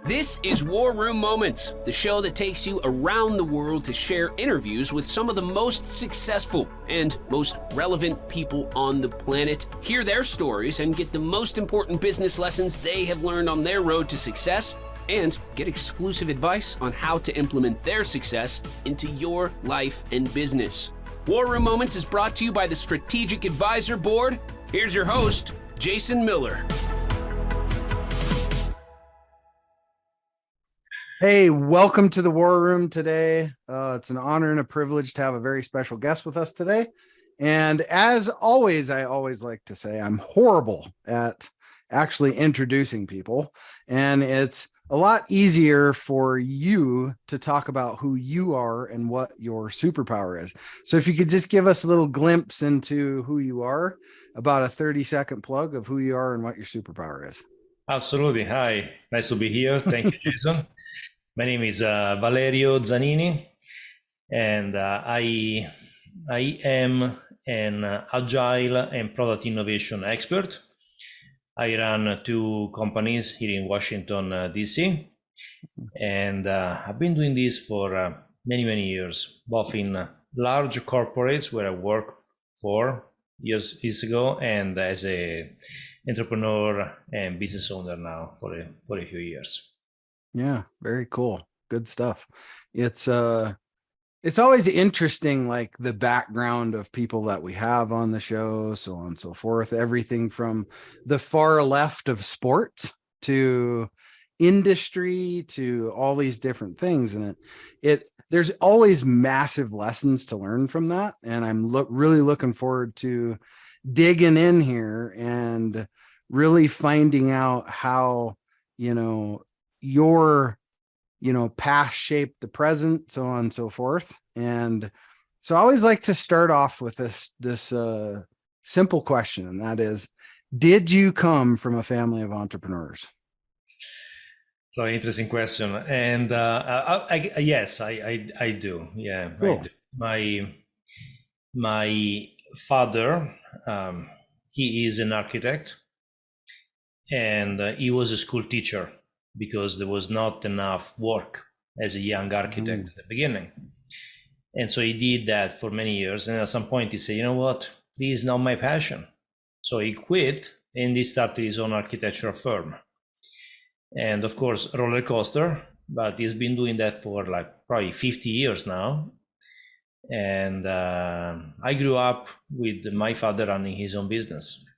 This is War Room Moments, the show that takes you around the world to share interviews with some of the most successful and most relevant people on the planet, hear their stories, and get the most important business lessons they have learned on their road to success, and get exclusive advice on how to implement their success into your life and business. War Room Moments is brought to you by the Strategic Advisor Board. Here's your host, Jason Miller. Hey, welcome to the War Room today. It's an honor and a privilege to have a very special guest with us today. And as always, I always like to say I'm horrible at actually introducing people. And it's a lot easier for you to talk about who you are and what your superpower is. So if you could just give us a little glimpse into who you are, about a 30-second plug of who you are and what your superpower is. Absolutely. Hi, nice to be here. Thank you, Jason. My name is Valerio Zanini, and I am an agile and product innovation expert. I run two companies here in Washington, D.C., and I've been doing this for many, many years, both in large corporates where I worked for years ago, and as an entrepreneur and business owner now for a few years. Yeah, very cool. Good stuff. It's always interesting, like the background of people that we have on the show, so on and so forth. Everything from the far left of sports to industry to all these different things. And there's always massive lessons to learn from that. And I'm really looking forward to digging in here and really finding out how, your past shaped the present, so on and so forth. And so I always like to start off with this simple question, and that is, did you come from a family of entrepreneurs? So interesting question. And yes, I do. Yeah, cool. I do. My father, he is an architect, and he was a school teacher, because there was not enough work as a young architect at the beginning. And so he did that for many years. And at some point he said, you know what, this is not my passion. So he quit and he started his own architectural firm. And of course, roller coaster, but he's been doing that for like probably 50 years now. And I grew up with my father running his own business.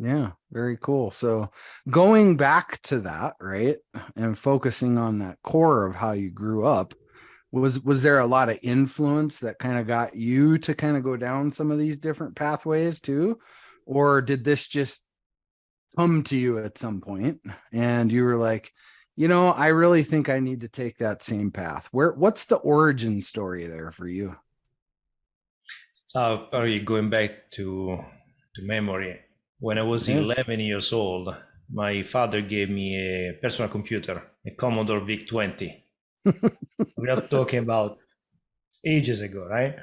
Yeah, very cool. So going back to that, right, and focusing on that core of how you grew up, was there a lot of influence that kind of got you to kind of go down some of these different pathways too? Or did this just come to you at some point and you were like, I really think I need to take that same path? What's the origin story there for you? So probably going back to memory. When I was 11 years old, my father gave me a personal computer, a Commodore VIC-20. We are talking about ages ago, right?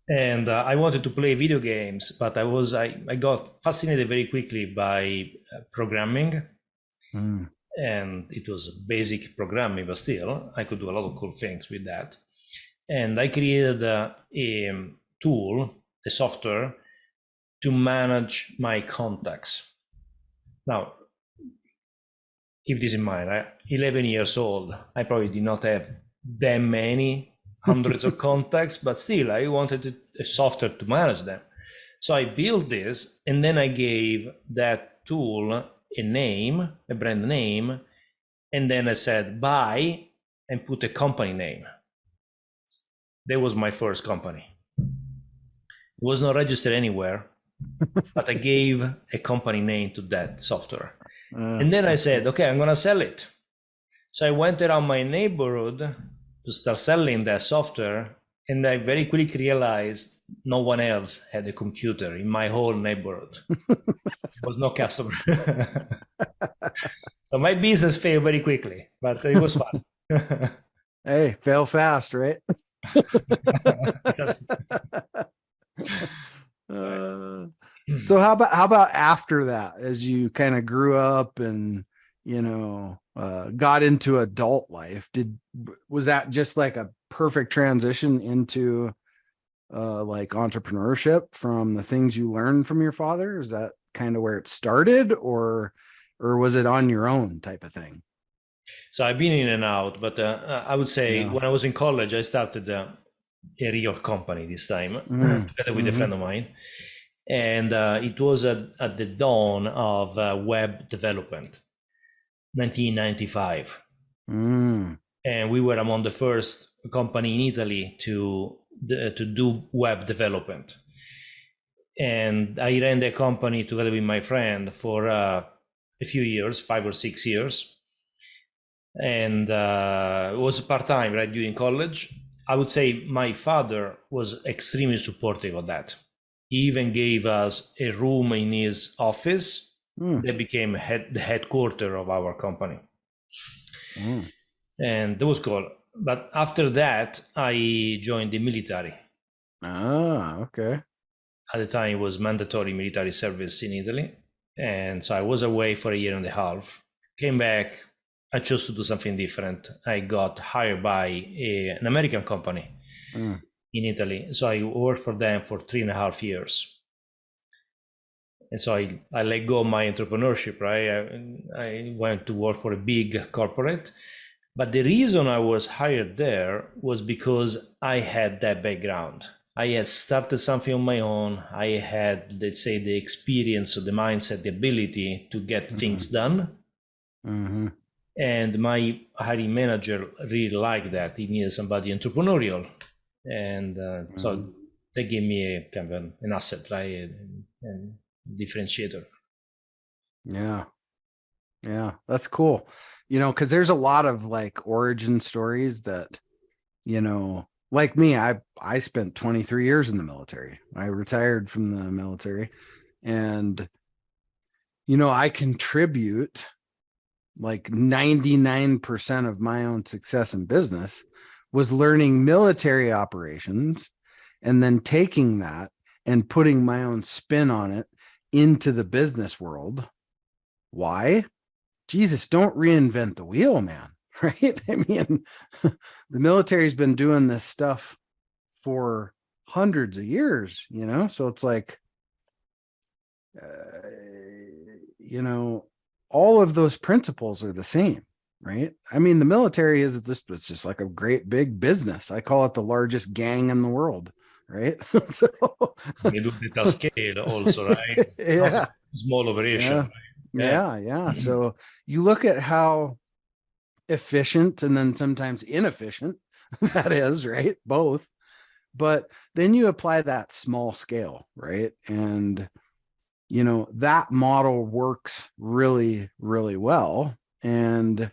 And I wanted to play video games, but I got fascinated very quickly by programming. And it was basic programming, but still, I could do a lot of cool things with that. And I created a tool, a software, to manage my contacts. Now, keep this in mind, right? 11 years old, I probably did not have that many hundreds of contacts, but still I wanted a software to manage them. So I built this, and then I gave that tool a name, a brand name, and then I said, buy, and put a company name. That was my first company. It was not registered anywhere, but I gave a company name to that software. And then I said, okay, I'm going to sell it. So I went around my neighborhood to start selling that software. And I very quickly realized no one else had a computer in my whole neighborhood. There was no customer. So my business failed very quickly, but it was fun. Hey, fail fast, right? So how about after that, as you kind of grew up and got into adult life, was that just like a perfect transition into like entrepreneurship from the things you learned from your father? Is that kind of where it started, or was it on your own type of thing? So I've been in and out, but I would say Yeah. when I was in college, I started a real company this time together with a Mm-hmm. friend of mine. And it was at the dawn of web development, 1995. And we were among the first company in Italy to do web development. And I ran the company together with my friend for a few years, 5 or 6 years. And it was part-time, right, during college. I would say my father was extremely supportive of that. He even gave us a room in his office that became the headquarters of our company. And that was cool. But after that, I joined the military. Okay. At the time, it was mandatory military service in Italy. And so I was away for a year and a half, came back. I chose to do something different. I got hired by an American company in Italy. So I worked for them for 3.5 years. And so I let go of my entrepreneurship, right? I went to work for a big corporate. But the reason I was hired there was because I had that background. I had started something on my own. I had, let's say, the experience, or the mindset, the ability to get things done. And my hiring manager really liked that. He needed somebody entrepreneurial. And so they gave me a kind of an asset, right? And differentiator. Yeah. That's cool. Because there's a lot of like origin stories that, like me, I spent 23 years in the military. I retired from the military, and I contribute like 99% of my own success in business was learning military operations and then taking that and putting my own spin on it into the business world. Why? Jesus, don't reinvent the wheel, man. Right? I mean, the military's been doing this stuff for hundreds of years, so it's like, all of those principles are the same, right? I mean, the military it's just like a great big business. I call it the largest gang in the world, right? So You do it at scale also, right? It's not yeah. a small operation, Yeah. right? Yeah. So you look at how efficient and then sometimes inefficient that is, right? Both. But then you apply that small scale, right? And that model works really, really well. And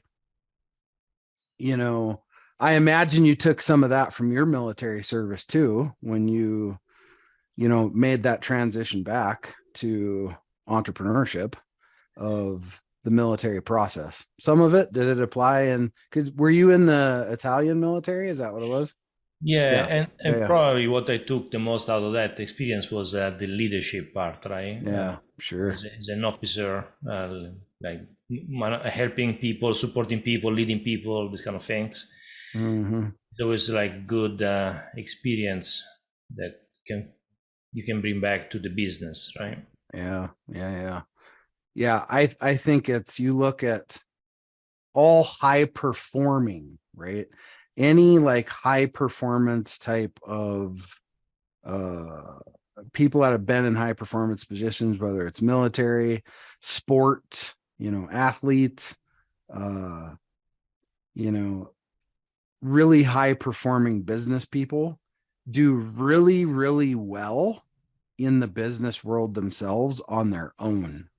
I imagine you took some of that from your military service too, when you made that transition back to entrepreneurship of the military process. Some of it, did it apply in, because were you in the Italian military? Is that what it was? Yeah, and Yeah. probably what I took the most out of that experience was the leadership part, right? Yeah, sure. As an officer, like helping people, supporting people, leading people, these kind of things. It was like good experience that you can bring back to the business, right? Yeah. I think you look at all high performing, right? Any like high performance type of people that have been in high performance positions, whether it's military, sport, athlete, really high performing business people do really, really well in the business world themselves on their own.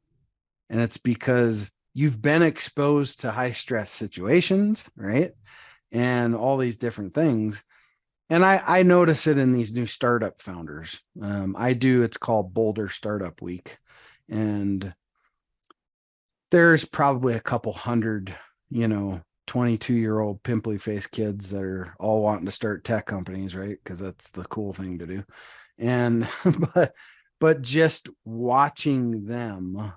And it's because you've been exposed to high stress situations, right? And all these different things. And I notice it in these new startup founders. It's called Boulder Startup Week. And there's probably a couple hundred, 22-year-old pimply faced kids that are all wanting to start tech companies, right? Because that's the cool thing to do. And but just watching them,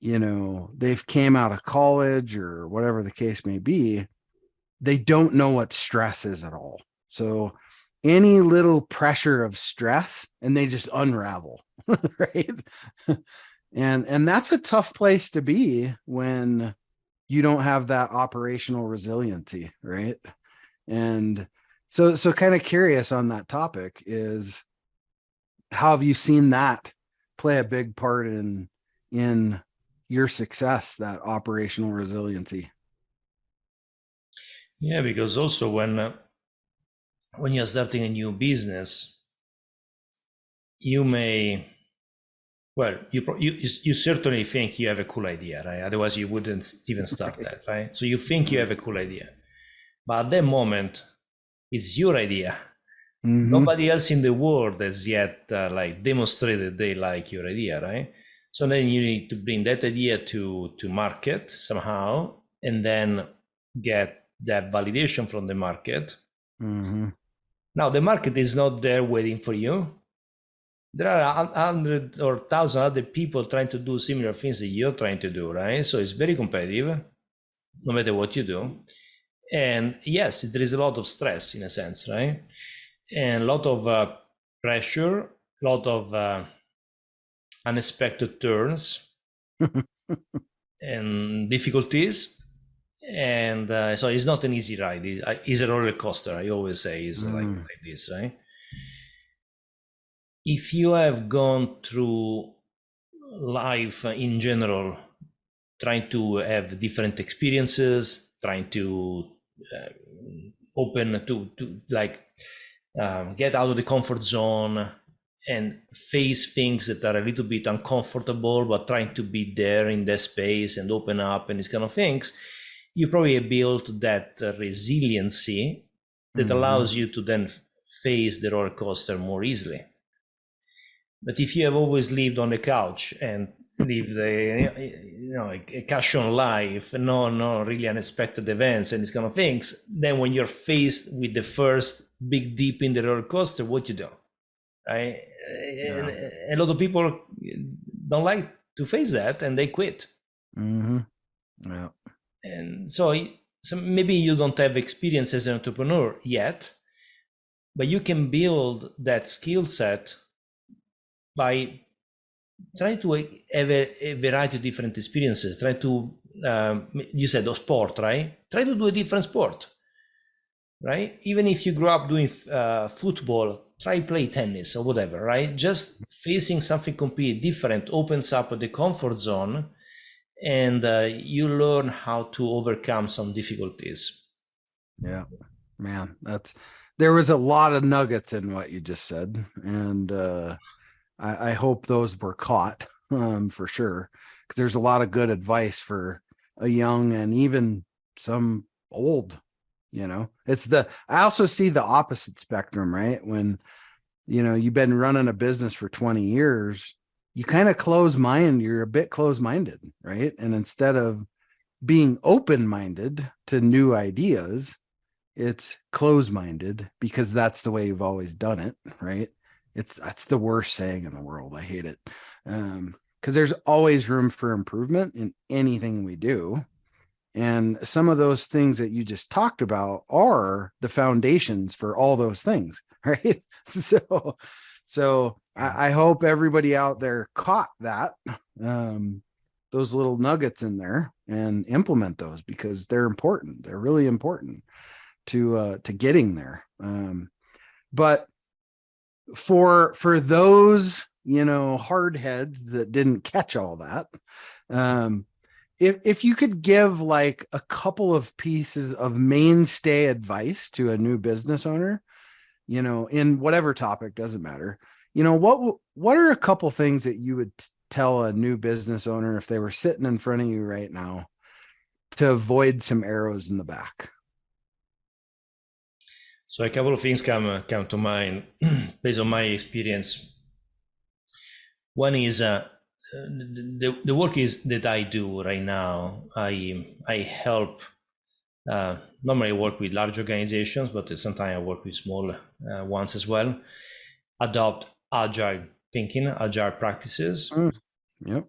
they've came out of college or whatever the case may be, they don't know what stress is at all. So any little pressure of stress and they just unravel, right? And that's a tough place to be when you don't have that operational resiliency, right? And so kind of curious on that topic is, how have you seen that play a big part in your success, that operational resiliency? Yeah, because also when you're starting a new business, you may, well, you certainly think you have a cool idea, right? Otherwise, you wouldn't even start that, right? So you think you have a cool idea, but at that moment, it's your idea. Mm-hmm. Nobody else in the world has yet like demonstrated they like your idea, right? So then you need to bring that idea to market somehow, and then get that validation from the market. Mm-hmm. Now the market is not there waiting for you. There are 100 or 1,000 other people trying to do similar things that you're trying to do, right? So it's very competitive, no matter what you do. And yes, there is a lot of stress in a sense, right? And a lot of pressure, a lot of unexpected turns and difficulties. And so it's not an easy ride. It's a roller coaster. I always say it's like this, right? If you have gone through life in general, trying to have different experiences, trying to open to like get out of the comfort zone and face things that are a little bit uncomfortable, but trying to be there in that space and open up and these kind of things, you probably built that resiliency that allows you to then face the roller coaster more easily. But if you have always lived on the couch and lived a casual life, no really unexpected events and these kind of things, then when you're faced with the first big dip in the roller coaster, what you do, right? Yeah. And a lot of people don't like to face that and they quit. Mm-hmm. Yeah. And so maybe you don't have experience as an entrepreneur yet, but you can build that skill set by trying to have a variety of different experiences. Try to, you said a sport, right? Try to do a different sport, right? Even if you grew up doing football, try play tennis or whatever, right? Just facing something completely different opens up the comfort zone, and you learn how to overcome some difficulties. Yeah, man, there was a lot of nuggets in what you just said, and I hope those were caught for sure, because there's a lot of good advice for a young and even some old. I also see the opposite spectrum, right? When you've been running a business for 20 years, you kind of you're a bit close-minded, right? And instead of being open-minded to new ideas, it's close-minded because that's the way you've always done it, right? That's the worst saying in the world. I hate it. Because there's always room for improvement in anything we do. And some of those things that you just talked about are the foundations for all those things, right? So I hope everybody out there caught that, those little nuggets in there, and implement those, because they're important. They're really important to getting there. But for those, hard heads that didn't catch all that, if you could give like a couple of pieces of mainstay advice to a new business owner, in whatever topic, doesn't matter, what are a couple things that you would tell a new business owner if they were sitting in front of you right now to avoid some arrows in the back? So a couple of things come to mind based on my experience. One is the work is that I do right now. I help. Normally I work with large organizations, but sometimes I work with small ones as well. Adopt agile thinking, agile practices. Yep.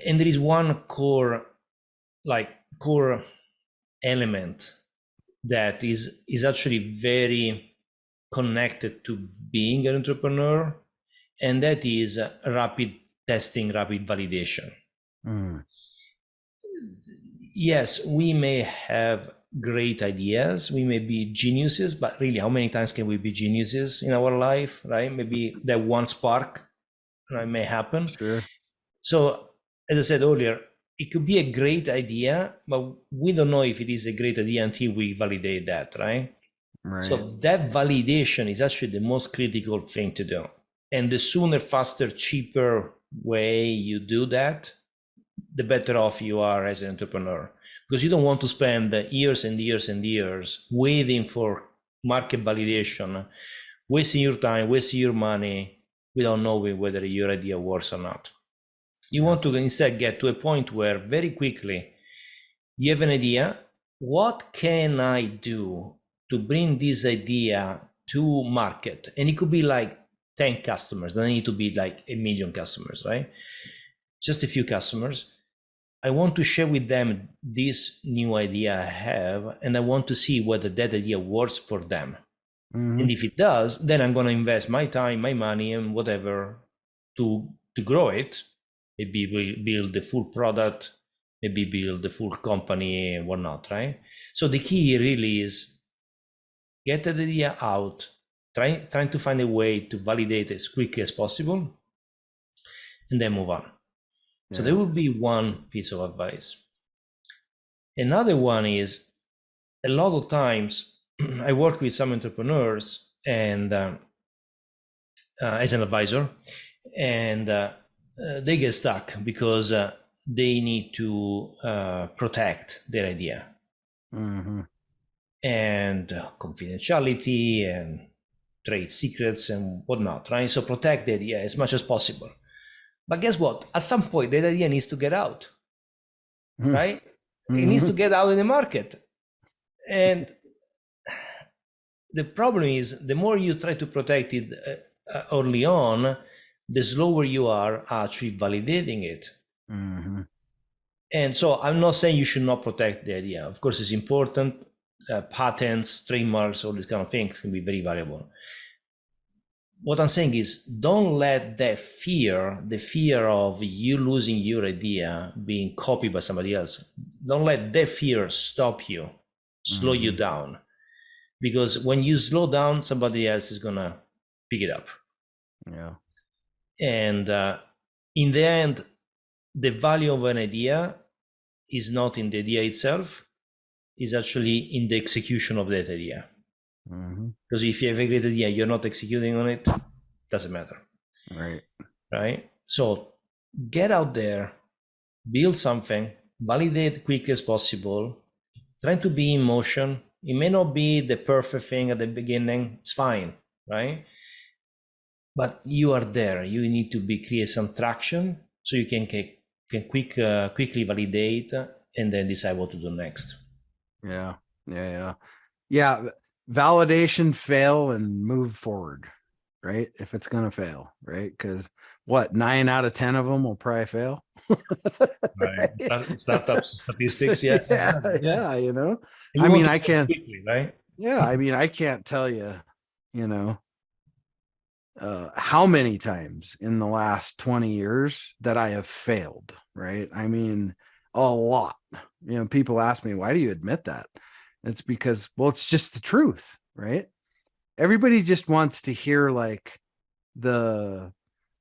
And there is one core element that is actually very connected to being an entrepreneur, and that is rapid testing, rapid validation. Yes, we may have great ideas, we may be geniuses, but really, how many times can we be geniuses in our life, right? Maybe that one spark, right, may happen. Sure. So, as I said earlier, it could be a great idea, but we don't know if it is a great idea until we validate that, right? Right. So that validation is actually the most critical thing to do. And the sooner, faster, cheaper way you do that, the better off you are as an entrepreneur. Because you don't want to spend years and years and years waiting for market validation, wasting your time, wasting your money, without knowing whether your idea works or not. You want to instead get to a point where very quickly you have an idea. What can I do to bring this idea to market? And it could be like 10 customers. Doesn't need to be like 1 million customers, right? Just a few customers. I want to share with them this new idea I have, and I want to see whether that idea works for them. And if it does, then I'm going to invest my time, my money, and whatever to grow it. Maybe we build the full product, maybe build the full company and whatnot, right? So the key really is get the idea out, trying to find a way to validate as quickly as possible, and then move on. So there would be one piece of advice. Another one is, a lot of times I work with some entrepreneurs and as an advisor, and they get stuck because they need to protect their idea and confidentiality and trade secrets and whatnot, right? So protect the idea as much as possible. But guess what? At some point, that idea needs to get out, right? It needs to get out in the market. And the problem is, the more you try to protect it early on, the slower you are actually validating it. And so I'm not saying you should not protect the idea. Of course, it's important. Patents, trademarks, all these kind of things can be very valuable. What I'm saying is, don't let that fear, the fear of you losing your idea being copied by somebody else, don't let that fear stop you, slow you down. Because when you slow down, somebody else is gonna pick it up. Yeah. And in the end, the value of an idea is not in the idea itself, is actually in the execution of that idea. Because if you have a great idea, you're not executing on it, doesn't matter. Right? So get out there, build something, validate quickly as possible, try to be in motion. It may not be the perfect thing at the beginning, it's fine, right? But you are there. You need to create some traction so you can quickly validate and then decide what to do next. Yeah. Validation, fail, and move forward, right? If it's going to fail, right? Because 9 out of 10 of them will probably fail. Right. Startup statistics, yes. Yeah. You know, I mean, I can't, quickly, right? Yeah. I mean, I can't tell you, how many times in the last 20 years that I have failed, right? I mean, a lot. People ask me, why do you admit that? It's because, well, it's just the truth, right? Everybody just wants to hear like the,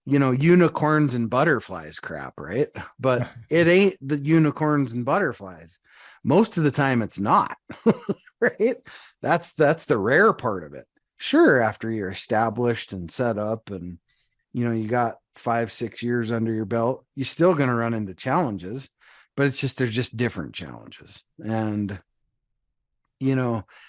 unicorns and butterflies crap, right? But it ain't the unicorns and butterflies. Most of the time it's not, right? That's the rare part of it. Sure, after you're established and set up and, you got 5-6 years under your belt, you're still going to run into challenges, but they're just different challenges. And,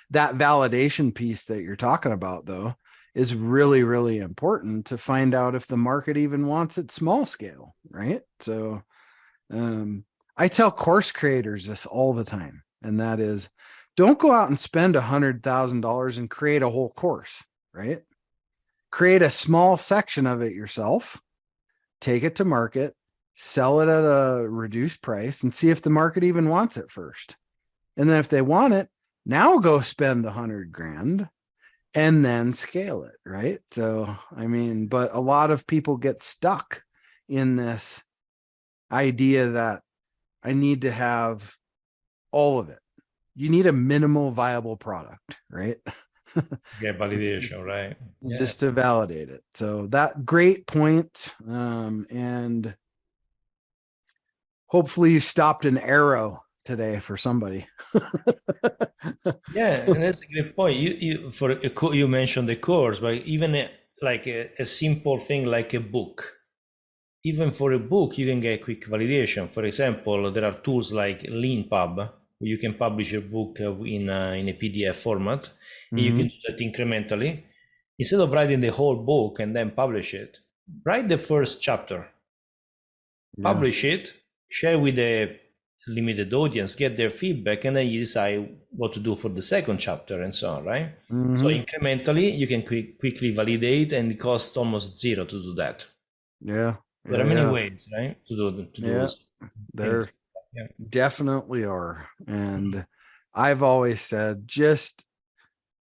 that validation piece that you're talking about, though, is really, really important to find out if the market even wants it small scale, right? So I tell course creators this all the time, and that is, don't go out and spend $100,000 and create a whole course, right? Create a small section of it yourself, take it to market, sell it at a reduced price and see if the market even wants it first. And then if they want it, now go spend the $100,000 and then scale it. Right. So, I mean, but a lot of people get stuck in this idea that I need to have all of it. You need a minimal viable product, right? Get validation, right? Just to validate it. So that great point. And hopefully you stopped an arrow today for somebody. Yeah, and that's a great point. You mentioned the course, but even a simple thing like a book. Even for a book, you can get quick validation. For example, there are tools like LeanPub, where you can publish a book in a PDF format. And you can do that incrementally. Instead of writing the whole book and then publish it, write the first chapter, publish it, share with a limited audience, get their feedback, and then you decide what to do for the second chapter and so on, right? So incrementally, you can quickly validate, and it costs almost zero to do that. There are many ways, right, to do those there things. definitely are. And I've always said, just,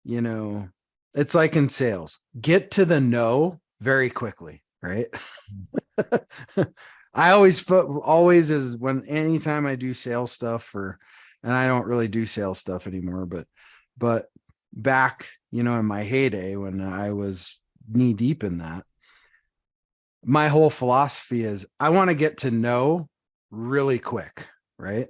it's like in sales, get to the no very quickly, right? I always is when anytime I do sales stuff, and I don't really do sales stuff anymore, but back, in my heyday when I was knee deep in that, my whole philosophy is I want to get to know really quick, right?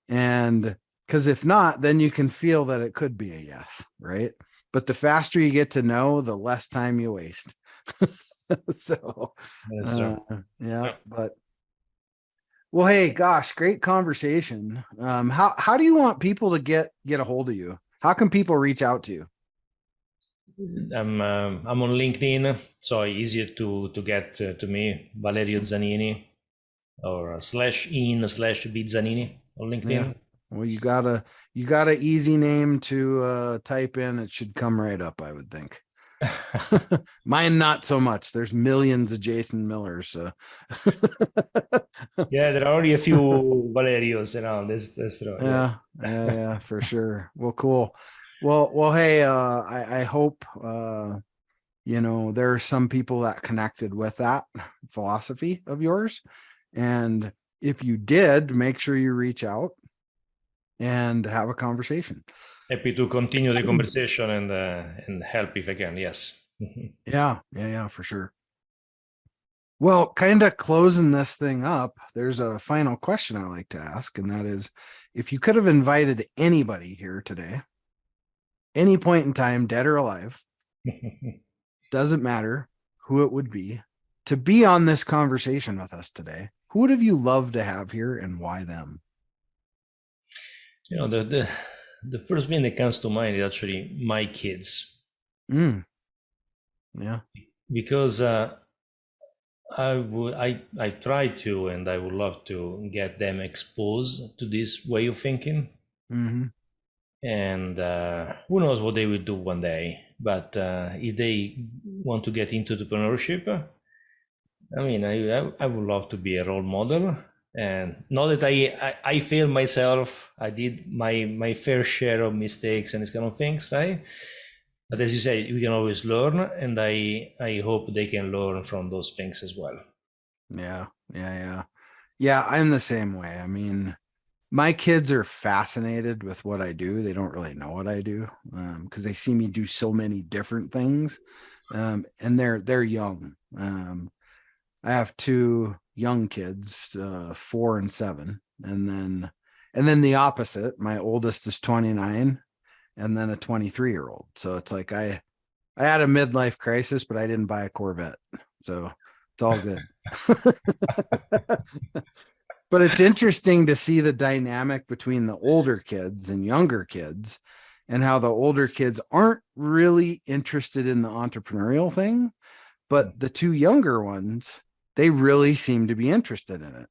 And because if not, then you can feel that it could be a yes, right? But the faster you get to know, the less time you waste. So, but well, hey, gosh, great conversation. How do you want people to get a hold of you? How can people reach out to you? I'm on LinkedIn, so easier to get to me, Valerio Zanini, or /in/VZanini on LinkedIn. Yeah. Well, you got a easy name to type in. It should come right up, I would think. Mine not so much. There's millions of Jason Millers. So. Yeah, there are already a few Valerios around. That's true. Yeah, for sure. Well, cool. Well, hey, I hope there are some people that connected with that philosophy of yours, and if you did, make sure you reach out and have a conversation. Happy to continue the conversation and help if I can. Yes. Yeah, for sure. Well, kind of closing this thing up, there's a final question I like to ask, and that is, if you could have invited anybody here today, any point in time, dead or alive, doesn't matter who it would be on this conversation with us today, who would have you loved to have here and why them? The first thing that comes to mind is actually my kids. Yeah. Because I try to, and I would love to get them exposed to this way of thinking. And who knows what they will do one day. But if they want to get into entrepreneurship, I mean, I would love to be a role model. And not that I failed myself. I did my fair share of mistakes and these kind of things, right? But as you say, we can always learn, and I hope they can learn from those things as well. Yeah, I'm the same way. I mean, my kids are fascinated with what I do. They don't really know what I do because they see me do so many different things, and they're young. I have two young kids, 4 and 7, and then the opposite. My oldest is 29, and then a 23-year-old. So it's like I had a midlife crisis, but I didn't buy a Corvette, so it's all good. But it's interesting to see the dynamic between the older kids and younger kids, and how the older kids aren't really interested in the entrepreneurial thing, but the two younger ones, they really seem to be interested in it.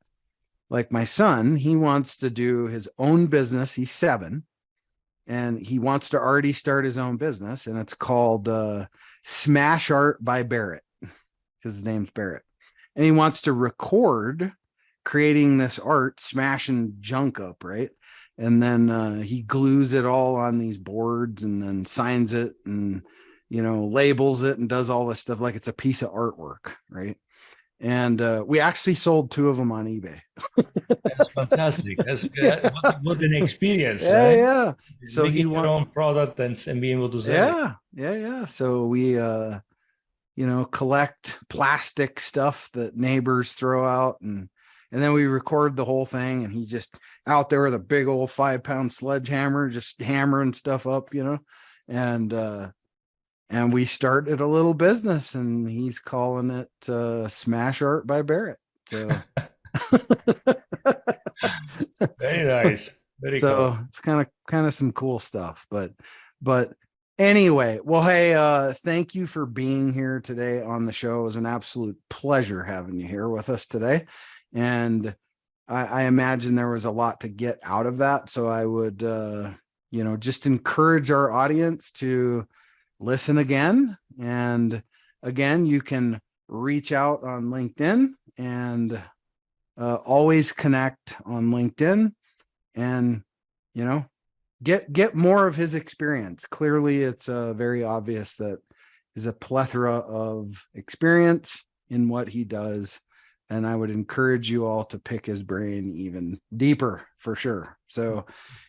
Like my son, he wants to do his own business. He's 7, and he wants to already start his own business, and it's called Smash Art by Barrett, because his name's Barrett. And he wants to record creating this art, smashing junk up, right? And then he glues it all on these boards and then signs it and, labels it and does all this stuff like it's a piece of artwork, right? And we actually sold 2 of them on eBay. That's fantastic. That's good. What an experience. Yeah, right? yeah. So making your own product and being able to sell it. Yeah. So we, collect plastic stuff that neighbors throw out, and then we record the whole thing, and he's just out there with a big old 5-pound sledgehammer, just hammering stuff up, and we started a little business, and he's calling it Smash Art by Barrett. So very nice. Very so cool. it's kind of some cool stuff, but anyway, well, hey, thank you for being here today on the show. It was an absolute pleasure having you here with us today. And I imagine there was a lot to get out of that. So I would, just encourage our audience to listen again. And again, you can reach out on LinkedIn and always connect on LinkedIn and, get more of his experience. Clearly, it's very obvious that is a plethora of experience in what he does. And I would encourage you all to pick his brain even deeper for sure. So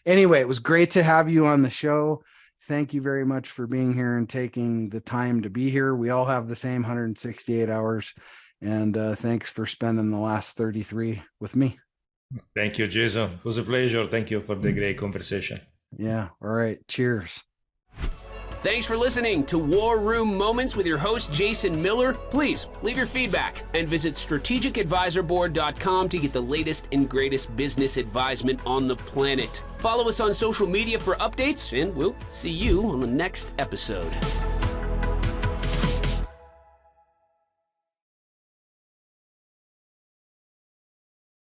anyway, it was great to have you on the show. Thank you very much for being here and taking the time to be here. We all have the same 168 hours. And thanks for spending the last 33 with me. Thank you, Jason. It was a pleasure. Thank you for the great conversation. Yeah. All right. Cheers. Thanks for listening to War Room Moments with your host, Jason Miller. Please leave your feedback and visit strategicadvisorboard.com to get the latest and greatest business advisement on the planet. Follow us on social media for updates, and we'll see you on the next episode.